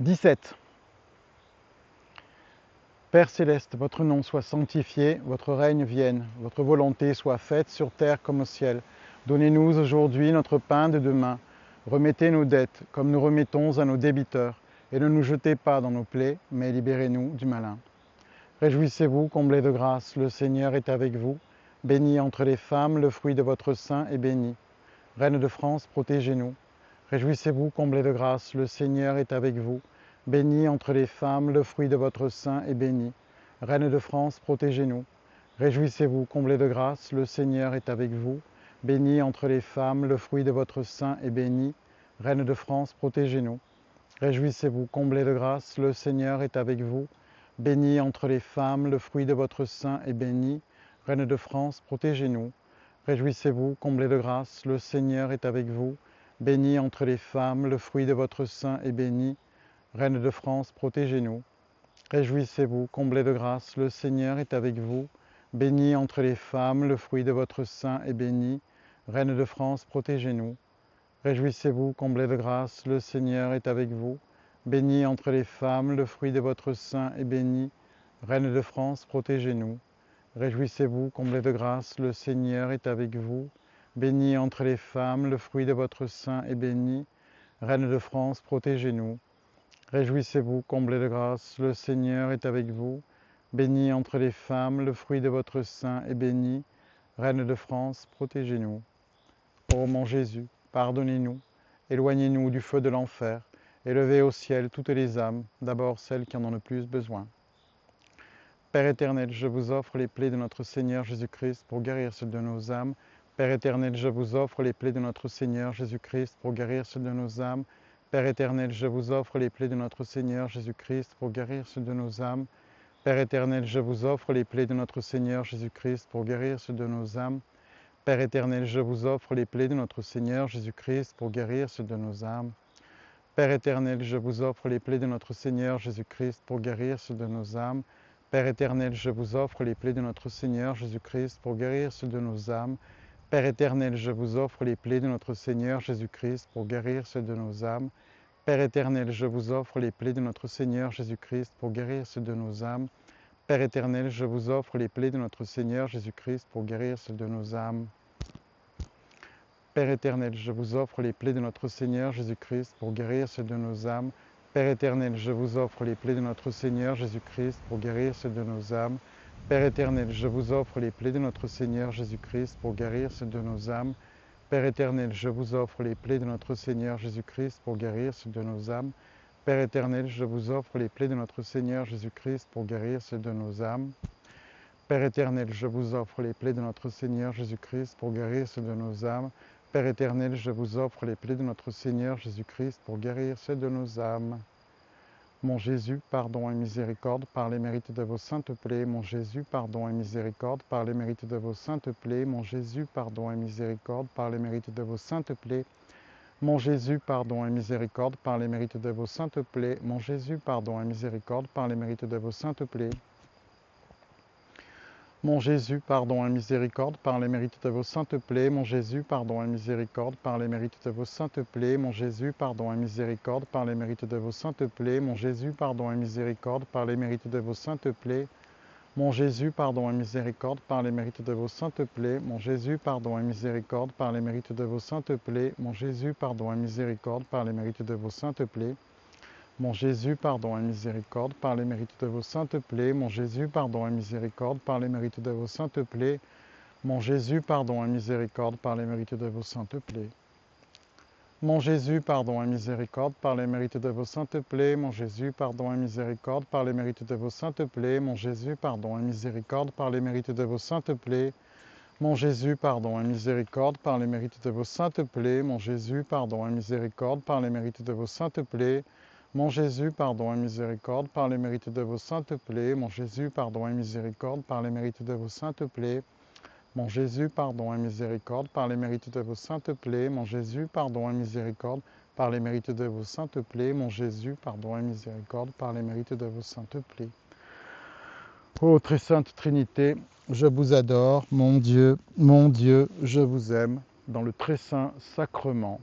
17. Père céleste, votre nom soit sanctifié, votre règne vienne, votre volonté soit faite sur terre comme au ciel. Donnez-nous aujourd'hui notre pain de demain. Remettez nos dettes comme nous remettons à nos débiteurs. Et ne nous jetez pas dans nos plaies, mais libérez-nous du malin. Réjouissez-vous, comblés de grâce, le Seigneur est avec vous. Bénie entre les femmes, le fruit de votre sein est béni. Reine de France, protégez-nous. Réjouissez-vous, comblés de grâce, le Seigneur est avec vous. Bénie entre les femmes, le fruit de votre sein est béni. Reine de France, protégez-nous. Réjouissez-vous, comblés de grâce, le Seigneur est avec vous. Bénie entre les femmes, le fruit de votre sein est béni. Reine de France, protégez-nous. Réjouissez-vous, comblés de grâce, le Seigneur est avec vous. Bénie entre les femmes, le fruit de votre sein est béni. Reine de France, protégez-nous. Réjouissez-vous, comblés de grâce, le Seigneur est avec vous. Bénie entre les femmes, le fruit de votre sein est béni. Reine de France, protégez-nous. Réjouissez-vous, comblés de grâce, le Seigneur est avec vous. Bénie entre les femmes, le fruit de votre sein est béni. Reine de France, protégez-nous. Réjouissez-vous, comblés de grâce, le Seigneur est avec vous. Bénie entre les femmes, le fruit de votre sein est béni. Reine de France, protégez-nous. Réjouissez-vous, comblés de grâce, le Seigneur est avec vous. Bénie entre les femmes, le fruit de votre sein est béni. Reine de France, protégez-nous. Réjouissez-vous, comblés de grâce, le Seigneur est avec vous. Bénie entre les femmes, le fruit de votre sein est béni. Reine de France, protégez-nous. Ô mon Jésus, pardonnez-nous, éloignez-nous du feu de l'enfer, élevez au ciel toutes les âmes, d'abord celles qui en ont le plus besoin. Père éternel, je vous offre les plaies de notre Seigneur Jésus-Christ pour guérir celles de nos âmes. Père éternel, je vous offre les plaies de notre Seigneur Jésus-Christ pour guérir celles de nos âmes. Père éternel, je vous offre les plaies de notre Seigneur Jésus-Christ pour guérir celles de nos âmes. Père éternel, je vous offre les plaies de notre Seigneur Jésus-Christ pour guérir celles de nos âmes. Père éternel, je vous offre les plaies de notre Seigneur Jésus-Christ pour guérir celles de nos âmes. Père éternel, je vous offre les plaies de notre Seigneur Jésus-Christ pour guérir celles de nos âmes. Père éternel, je vous offre les plaies de notre Seigneur Jésus-Christ pour guérir celles de nos âmes. Père éternel, je vous offre les plaies de notre Seigneur Jésus-Christ pour guérir celles de nos âmes. Père éternel, je vous offre les plaies de notre Seigneur Jésus-Christ pour guérir celles de nos âmes. Père éternel, je vous offre les plaies de notre Seigneur Jésus-Christ pour guérir celles de nos âmes. Père éternel, je vous offre les plaies de notre Seigneur Jésus-Christ pour guérir celles de nos âmes. Père éternel, je vous offre les plaies de notre Seigneur Jésus-Christ pour guérir celles de nos âmes. Père éternel, je vous offre les plaies de notre Seigneur Jésus-Christ pour guérir celles de nos âmes. Père éternel, je vous offre les plaies de notre Seigneur Jésus-Christ pour guérir celles de nos âmes. Père éternel, je vous offre les plaies de notre Seigneur Jésus-Christ pour guérir celles de nos âmes. Père éternel, je vous offre les plaies de notre Seigneur Jésus-Christ pour guérir celles de nos âmes. Père éternel, je vous offre les plaies de notre Seigneur Jésus-Christ pour guérir celles de nos âmes. Mon Jésus, pardon et miséricorde par les mérites de vos saintes plaies. Mon Jésus, pardon et miséricorde par les mérites de vos saintes plaies. Mon Jésus, pardon et miséricorde par les mérites de vos saintes plaies. Mon Jésus, pardon et miséricorde par les mérites de vos saintes plaies. Mon Jésus, pardon et miséricorde par les mérites de vos saintes plaies. Mon Jésus, pardon et miséricorde par les mérites de vos saintes plaies. Mon Jésus, pardon et miséricorde par les mérites de vos saintes plaies. Mon Jésus, pardon et miséricorde par les mérites de vos saintes plaies. Mon Jésus, pardon et miséricorde par les mérites de vos saintes plaies. Mon Jésus, pardon et miséricorde par les mérites de vos saintes plaies. Mon Jésus, pardon et miséricorde par les mérites de vos saintes plaies. Mon Jésus, pardon et miséricorde par les mérites de vos saintes plaies. Mon Jésus, pardon et miséricorde par les mérites de vos saintes plaies. Mon Jésus, pardon et miséricorde par les mérites de vos saintes plaies. Mon Jésus, pardon et miséricorde par les mérites de vos saintes plaies. Mon Jésus, pardon et miséricorde par les mérites de vos saintes plaies. Mon Jésus, pardon et miséricorde par les mérites de vos saintes plaies. Mon Jésus, pardon et miséricorde par les mérites de vos saintes plaies. Mon Jésus, pardon et miséricorde par les mérites de vos saintes plaies. Mon Jésus, pardon et miséricorde par les mérites de vos saintes plaies. Mon Jésus, pardon et miséricorde par les mérites de vos saintes plaies. Mon Jésus, pardon et miséricorde par les mérites de vos saintes plaies. Mon Jésus, pardon et miséricorde par les mérites de vos saintes plaies. Mon Jésus, pardon et miséricorde par les mérites de vos saintes plaies. Mon Jésus, pardon et miséricorde par les mérites de vos saintes plaies. Ô très sainte Trinité, je vous adore, mon Dieu, je vous aime, dans le très saint sacrement